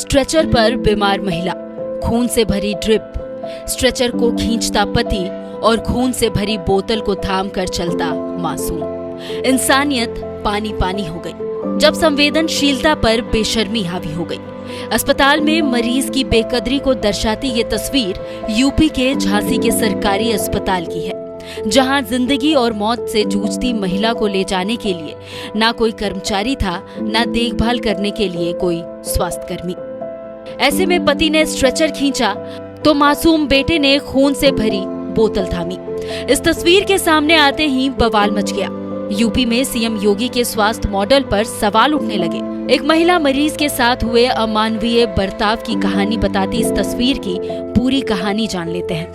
Stretcher पर बीमार महिला, खून से भरी ड्रिप, स्ट्रेचर को खींचता पति और खून से भरी बोतल को थाम कर चलता मासूम। इंसानियत पानी पानी हो गई जब संवेदनशीलता पर बेशर्मी हावी हो गई। अस्पताल में मरीज की बेकदरी को दर्शाती ये तस्वीर यूपी के झांसी के सरकारी अस्पताल की है, जहां जिंदगी और मौत से जूझती महिला को ले जाने के लिए ना कोई कर्मचारी था, ना देखभाल करने के लिए कोई स्वास्थ्यकर्मी। ऐसे में पति ने स्ट्रेचर खींचा तो मासूम बेटे ने खून से भरी बोतल थामी। इस तस्वीर के सामने आते ही बवाल मच गया। यूपी में सीएम योगी के स्वास्थ्य मॉडल पर सवाल उठने लगे। एक महिला मरीज के साथ हुए अमानवीय बर्ताव की कहानी बताती इस तस्वीर की पूरी कहानी जान लेते हैं।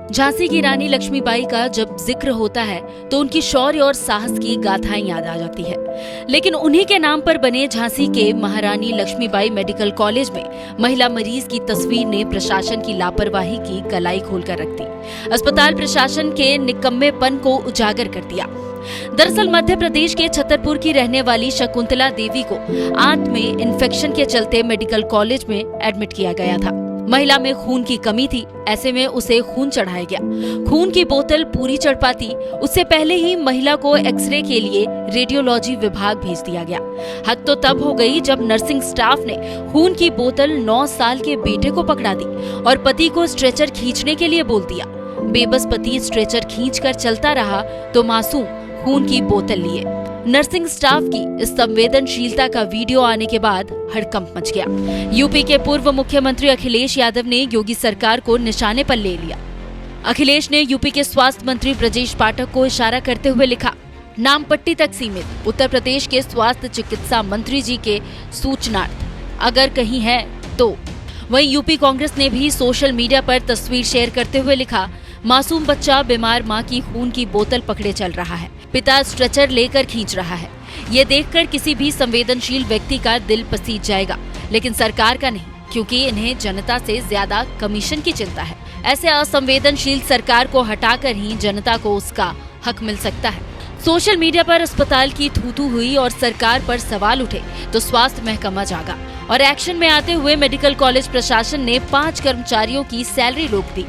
झांसी की रानी लक्ष्मीबाई का जब जिक्र होता है तो उनकी शौर्य और साहस की गाथाएं याद आ जाती है, लेकिन उन्हीं के नाम पर बने झांसी के महारानी लक्ष्मीबाई मेडिकल कॉलेज में महिला मरीज की तस्वीर ने प्रशासन की लापरवाही की कलाई खोलकर रख दी। अस्पताल प्रशासन के निकम्मेपन को उजागर कर दिया। दरअसल मध्य प्रदेश के छतरपुर की रहने वाली शकुंतला देवी को आंत में इन्फेक्शन के चलते मेडिकल कॉलेज में एडमिट किया गया था। महिला में खून की कमी थी, ऐसे में उसे खून चढ़ाया गया। खून की बोतल पूरी चढ़ पाती उससे पहले ही महिला को एक्सरे के लिए रेडियोलॉजी विभाग भेज दिया गया। हद तो तब हो गई जब नर्सिंग स्टाफ ने खून की बोतल 9 साल के बेटे को पकड़ा दी और पति को स्ट्रेचर खींचने के लिए बोल दिया। बेबस पति स्ट्रेचर खींचकर चलता रहा तो मासूम खून की बोतल लिए। नर्सिंग स्टाफ की इस संवेदनशीलता का वीडियो आने के बाद हड़कंप मच गया। यूपी के पूर्व मुख्यमंत्री अखिलेश यादव ने योगी सरकार को निशाने पर ले लिया। अखिलेश ने यूपी के स्वास्थ्य मंत्री ब्रजेश पाठक को इशारा करते हुए लिखा, नाम पट्टी तक सीमित उत्तर प्रदेश के स्वास्थ्य चिकित्सा मंत्री जी के सूचनार्थ अगर कहीं है तो। वहीं यूपी कांग्रेस ने भी सोशल मीडिया पर तस्वीर शेयर करते हुए लिखा, मासूम बच्चा बीमार मां की खून की बोतल पकड़े चल रहा है, पिता स्ट्रेचर लेकर खींच रहा है। ये देखकर किसी भी संवेदनशील व्यक्ति का दिल पसीज जाएगा, लेकिन सरकार का नहीं, क्योंकि इन्हें जनता से ज्यादा कमीशन की चिंता है। ऐसे असंवेदनशील सरकार को हटाकर ही जनता को उसका हक मिल सकता है। सोशल मीडिया पर अस्पताल की थू-थू हुई और सरकार पर सवाल उठे तो स्वास्थ्य महकमा जागा और एक्शन में आते हुए मेडिकल कॉलेज प्रशासन ने 5 कर्मचारियों की सैलरी रोक दी,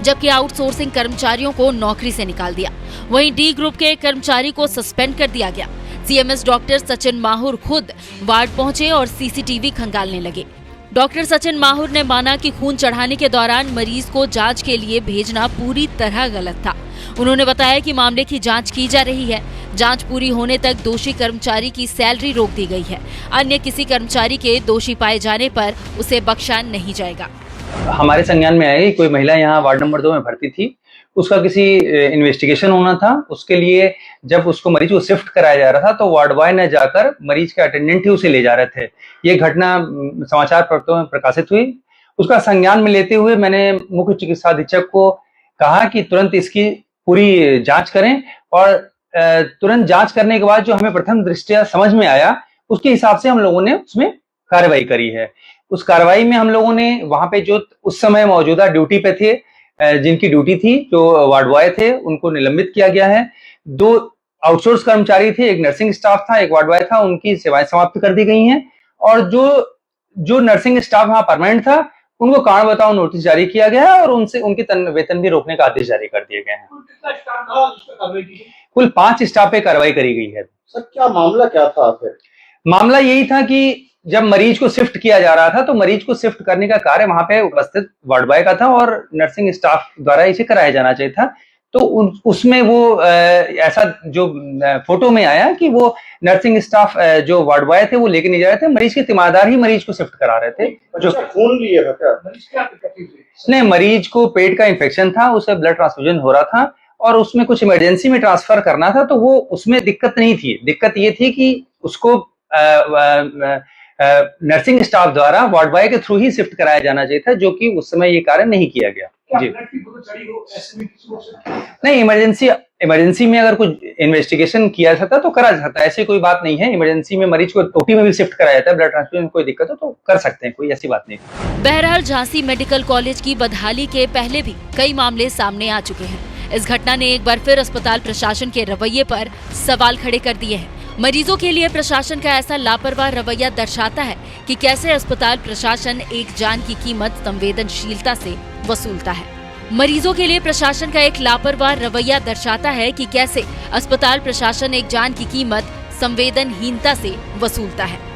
जबकि आउटसोर्सिंग कर्मचारियों को नौकरी से निकाल दिया। वहीं डी ग्रुप के एक कर्मचारी को सस्पेंड कर दिया गया। सीएमएस डॉक्टर सचिन माहुर खुद वार्ड पहुंचे और सीसीटीवी खंगालने लगे। डॉक्टर सचिन माहुर ने माना कि खून चढ़ाने के दौरान मरीज को जांच के लिए भेजना पूरी तरह गलत था। उन्होंने बताया कि मामले की जांच की जा रही है। जांच पूरी होने तक दोषी कर्मचारी की सैलरी रोक दी गई है। अन्य किसी कर्मचारी के दोषी पाए जाने पर उसे बख्शा नहीं जाएगा। हमारे संज्ञान में आई कोई महिला यहाँ वार्ड नंबर 2 में भर्ती थी। उसका किसी इन्वेस्टिगेशन होना था, उसके लिए जब उसको मरीज को शिफ्ट कराया जा रहा था तो वार्ड बॉय ने जाकर मरीज के अटेंडेंट ही उसे ले जा रहे थे। ये घटना समाचार पत्रों में प्रकाशित हुई। उसका संज्ञान में लेते हुए मैंने मुख्य चिकित्सा अधीक्षक को कहा कि तुरंत इसकी पूरी जांच करें और तुरंत जांच करने के बाद जो हमें प्रथम दृष्टया समझ में आया उसके हिसाब से हम लोगों ने उसमें कार्रवाई करी है। उस कार्रवाई में हम लोगों ने वहां पे जो उस समय मौजूदा ड्यूटी पे थे, जिनकी ड्यूटी थी, जो वार्ड बॉय थे, उनको निलंबित किया गया है। 2 आउटसोर्स कर्मचारी थे, एक नर्सिंग स्टाफ था, एक वार्ड बॉय था, उनकी सेवाएं समाप्त कर दी गई हैं। और जो नर्सिंग स्टाफ वहां परमानेंट था उनको कारण बताओ नोटिस जारी किया गया है और उनसे उनके वेतन भी रोकने का आदेश जारी कर दिए गए हैं। कुल 5 स्टाफ पे कार्रवाई करी गई है। सर क्या मामला क्या था फिर? मामला यही था कि जब मरीज को शिफ्ट किया जा रहा था तो मरीज को शिफ्ट करने का कार्य वहां पे उपस्थित वार्ड बॉय का था और नर्सिंग स्टाफ द्वारा इसे कराया जाना चाहिए था। तो उसमें वो ऐसा जो फोटो में आया कि वो नर्सिंग स्टाफ जो वार्ड बॉय थे वो लेके नहीं जा रहे थे, मरीज के तीमारदार ही मरीज को शिफ्ट करा रहे थे। जो खून लिए था क्या? नहीं, मरीज को पेट का इन्फेक्शन था, उसे ब्लड ट्रांसफ्यूजन हो रहा था और उसमें कुछ इमरजेंसी में ट्रांसफर करना था, तो वो उसमें दिक्कत नहीं थी। दिक्कत ये थी कि उसको नर्सिंग स्टाफ द्वारा वार्ड बॉय के थ्रू ही शिफ्ट कराया जाना चाहिए था, जो कि उस समय ये कार्य नहीं किया गया। जी नहीं, इमरजेंसी में अगर कुछ इन्वेस्टिगेशन किया जाता तो करा जाता, ऐसी कोई बात नहीं है। इमरजेंसी में मरीज को ओटी में भी शिफ्ट कराया जाता है, ब्लड ट्रांसफ्यूजन कोई दिक्कत हो तो कर सकते हैं, कोई ऐसी बात नहीं। बहरहाल झांसी मेडिकल कॉलेज की बदहाली के पहले भी कई मामले सामने आ चुके हैं। इस घटना ने एक बार फिर अस्पताल प्रशासन के रवैये पर सवाल खड़े कर दिए हैं मरीजों के लिए प्रशासन का ऐसा लापरवाह रवैया दर्शाता है कि कैसे अस्पताल प्रशासन एक जान की कीमत संवेदनशीलता से वसूलता है। मरीजों के लिए प्रशासन का एक लापरवाह रवैया दर्शाता है कि कैसे अस्पताल प्रशासन एक जान की कीमत संवेदनहीनता से वसूलता है।